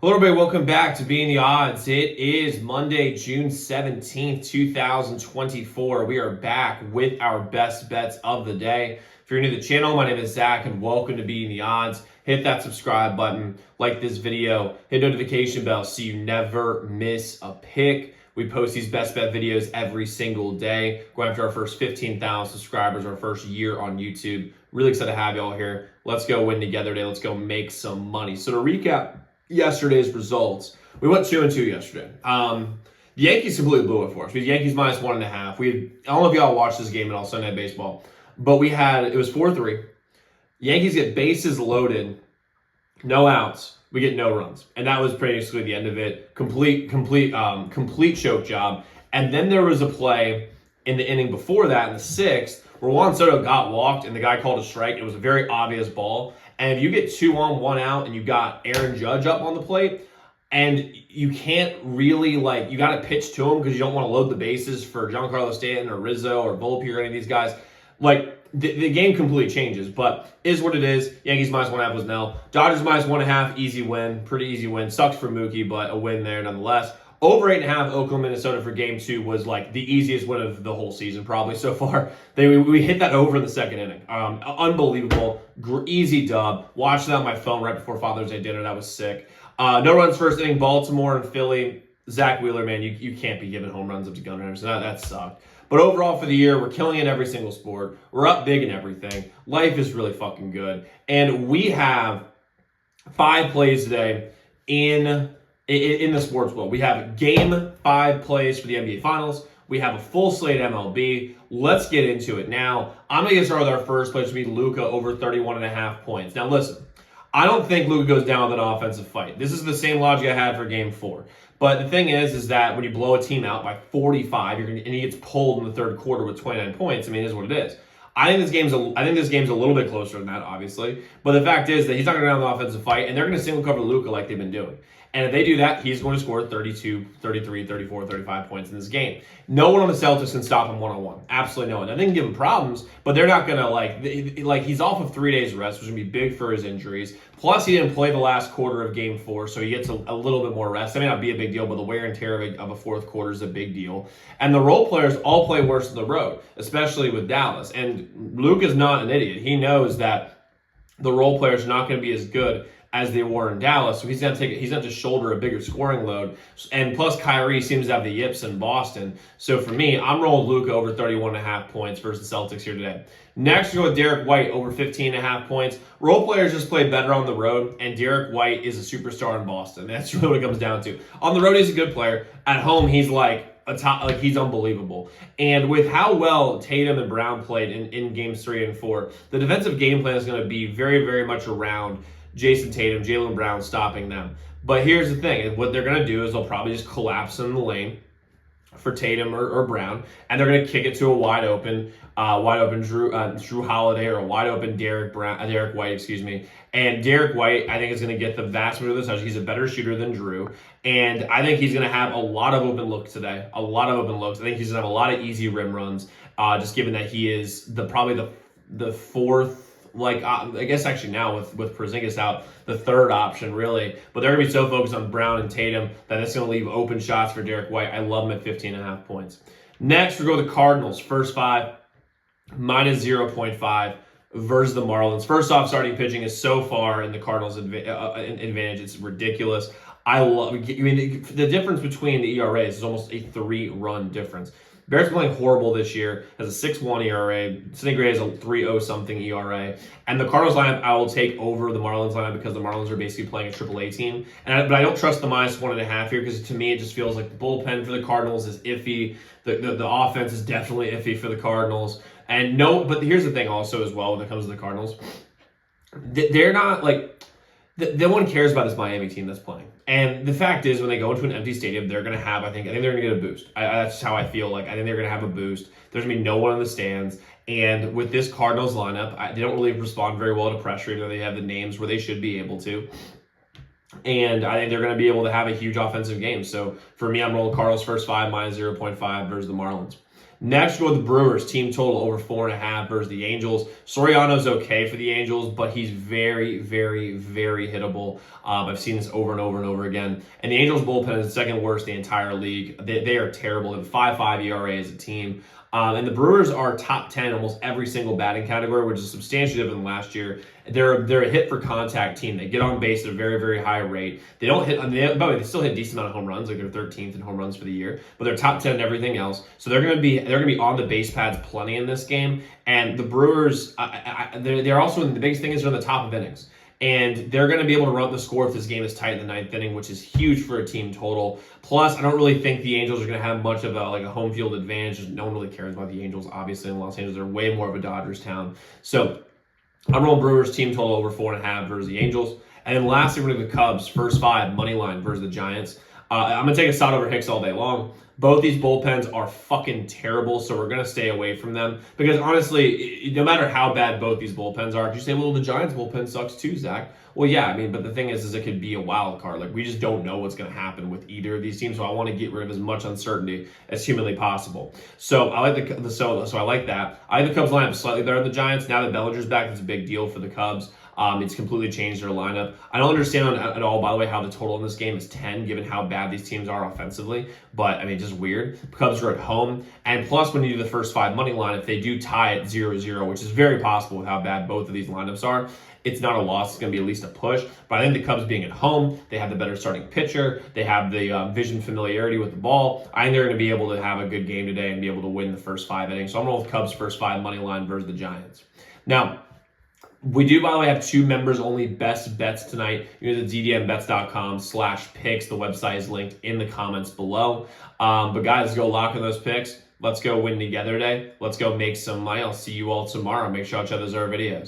Hello, everybody. Welcome back to Being the Odds. It is Monday, June 17th, 2024. We are back with our best bets of the day. If you're new to the channel, my name is Zach, and welcome to Being the Odds. Hit that subscribe button, like this video, hit notification bell so you never miss a pick. We post these best bet videos every single day. Going after our first 15,000 subscribers, our first year on YouTube. Really excited to have y'all here. Let's go win together today. Let's go make some money. So to recap yesterday's results, we went 2-2 yesterday. The Yankees completely blew it for us. We had Yankees minus 1.5. I don't know if y'all watched this game at all, Sunday Night Baseball, but it was 4-3. Yankees get bases loaded, no outs. We get no runs, and that was pretty much the end of it. Complete choke job. And then there was a play in the inning before that, in the sixth, where Juan Soto got walked, and the guy called a strike. It was a very obvious ball. And if you get 2 on, 1 out, and you got Aaron Judge up on the plate, and you can't really, you got to pitch to him because you don't want to load the bases for Giancarlo Stanton or Rizzo or Volpe or any of these guys, the game completely changes. But is what it is. Yankees minus 1.5 was nil. Dodgers minus 1.5, easy win. Pretty easy win. Sucks for Mookie, but a win there nonetheless. Over 8.5, Oakland, Minnesota for game 2 was the easiest win of the whole season probably so far. We hit that over in the second inning. Unbelievable. Easy dub. Watched it on my phone right before Father's Day dinner. That was sick. No runs first inning. Baltimore and Philly. Zach Wheeler, man, you can't be giving home runs up to Gunnar Henderson. That sucked. But overall for the year, we're killing it in every single sport. We're up big in everything. Life is really fucking good. And we have 5 plays today in the sports world. We have game 5 plays for the NBA Finals. We have a full slate MLB. Let's get into it. Now, I'm going to get started with our first play, which will be Luka over 31.5 points. Now, listen, I don't think Luka goes down with an offensive fight. This is the same logic I had for game 4. But the thing is that when you blow a team out by 45, and he gets pulled in the third quarter with 29 points, I mean, it is what it is. I think this game's a little bit closer than that, obviously. But the fact is that he's not going to go down the offensive fight, and they're going to single cover Luka like they've been doing. And if they do that, he's going to score 32, 33, 34, 35 points in this game. No one on the Celtics can stop him one-on-one. Absolutely no one. Now, they can give him problems, but they're not going to, he's off of 3 days rest, which is going to be big for his injuries. Plus, he didn't play the last quarter of game 4, so he gets a little bit more rest. That may not be a big deal, but the wear and tear of a fourth quarter is a big deal. And the role players all play worse on the road, especially with Dallas. And Luka's not an idiot. He knows that the role players are not going to be as good as they were in Dallas, so he's going to shoulder a bigger scoring load. And plus, Kyrie seems to have the yips in Boston. So for me, I'm rolling Luka over 31.5 points versus the Celtics here today. Next, we go with Derek White over 15.5 points. Role players just play better on the road, and Derek White is a superstar in Boston. That's really what it comes down to. On the road, he's a good player. At home, he's he's unbelievable. And with how well Tatum and Brown played in games 3 and 4, the defensive game plan is going to be very, very much around Jason Tatum, Jaylen Brown stopping them. But here's the thing. What they're going to do is they'll probably just collapse in the lane for Tatum or Brown, and they're going to kick it to a wide open Drew Holiday or a wide open Derek White, And Derek White, I think, is going to get the vast majority of the touch. He's a better shooter than Drew, and I think he's going to have a lot of open looks today. A lot of open looks. I think he's going to have a lot of easy rim runs, just given that he is probably the fourth. I guess actually now with Porzingis out, the third option really. But they're going to be so focused on Brown and Tatum that it's going to leave open shots for Derek White. I love him at 15.5 points. Next, we go with the Cardinals. First 5, minus 0.5 versus the Marlins. First off, starting pitching is so far in the Cardinals' advantage. It's ridiculous. The difference between the ERAs is almost a 3-run difference. Bears playing horrible this year, has a 6.1 ERA. Sidney Gray has a 3.0 something ERA. And the Cardinals lineup, I will take over the Marlins lineup because the Marlins are basically playing a AAA team. But I don't trust the minus 1.5 here because to me it just feels like the bullpen for the Cardinals is iffy. The offense is definitely iffy for the Cardinals. But here's the thing also as well when it comes to the Cardinals. They're not no one cares about this Miami team that's playing. And the fact is, when they go into an empty stadium, they're going to have, I think they're going to get a boost. That's how I feel. I think they're going to have a boost. There's going to be no one in the stands. And with this Cardinals lineup, they don't really respond very well to pressure, even though they have the names where they should be able to. And I think they're going to be able to have a huge offensive game. So for me, I'm rolling Cardinals first 5, minus 0.5 versus the Marlins. Next, go with the Brewers. Team total over 4.5 versus the Angels. Soriano's okay for the Angels, but he's very, very, very hittable. I've seen this over and over and over again. And the Angels bullpen is the second worst in the entire league. They are terrible. They have 5.5 ERA as a team. And the Brewers are top 10 almost every single batting category, which is substantially different than last year. They're a hit for contact team. They get on base at a very, very high rate. They don't hit, by the way, they still hit a decent amount of home runs, like they're 13th in home runs for the year, but they're top 10 in everything else. So they're gonna be on the base pads plenty in this game. And the Brewers, they're also, the biggest thing is they're on the top of innings. And they're going to be able to run the score if this game is tight in the ninth inning, which is huge for a team total. Plus, I don't really think the Angels are going to have much of a home field advantage. No one really cares about the Angels, obviously, in Los Angeles. They're way more of a Dodgers town. So I'm rolling Brewers team total over 4.5 versus the Angels. And then lastly, we're going to the Cubs, first 5, money line versus the Giants. I'm going to take a shot over Hicks all day long. Both these bullpens are fucking terrible, so we're going to stay away from them. Because honestly, no matter how bad both these bullpens are, if you say, well, the Giants bullpen sucks too, Zach. Well, yeah, I mean, but the thing is it could be a wild card. Like, we just don't know what's going to happen with either of these teams, so I want to get rid of as much uncertainty as humanly possible. So I like so I like that. I like the Cubs lineup slightly better than the Giants. Now that Bellinger's back, it's a big deal for the Cubs. It's completely changed their lineup. I don't understand at all, by the way, how the total in this game is 10, given how bad these teams are offensively. But, I mean, just weird. The Cubs are at home. And plus, when you do the first 5 money line, if they do tie at 0-0, which is very possible with how bad both of these lineups are, it's not a loss. It's going to be at least a push. But I think the Cubs being at home, they have the better starting pitcher. They have the vision familiarity with the ball. I think they're going to be able to have a good game today and be able to win the first 5 innings. So I'm going with Cubs first 5 money line versus the Giants. Now, we do, by the way, have 2 members-only best bets tonight. You go to ddmbets.com/picks. The website is linked in the comments below. But guys, let's go lock in those picks. Let's go win together today. Let's go make some money. I'll see you all tomorrow. Make sure y'all check those other videos.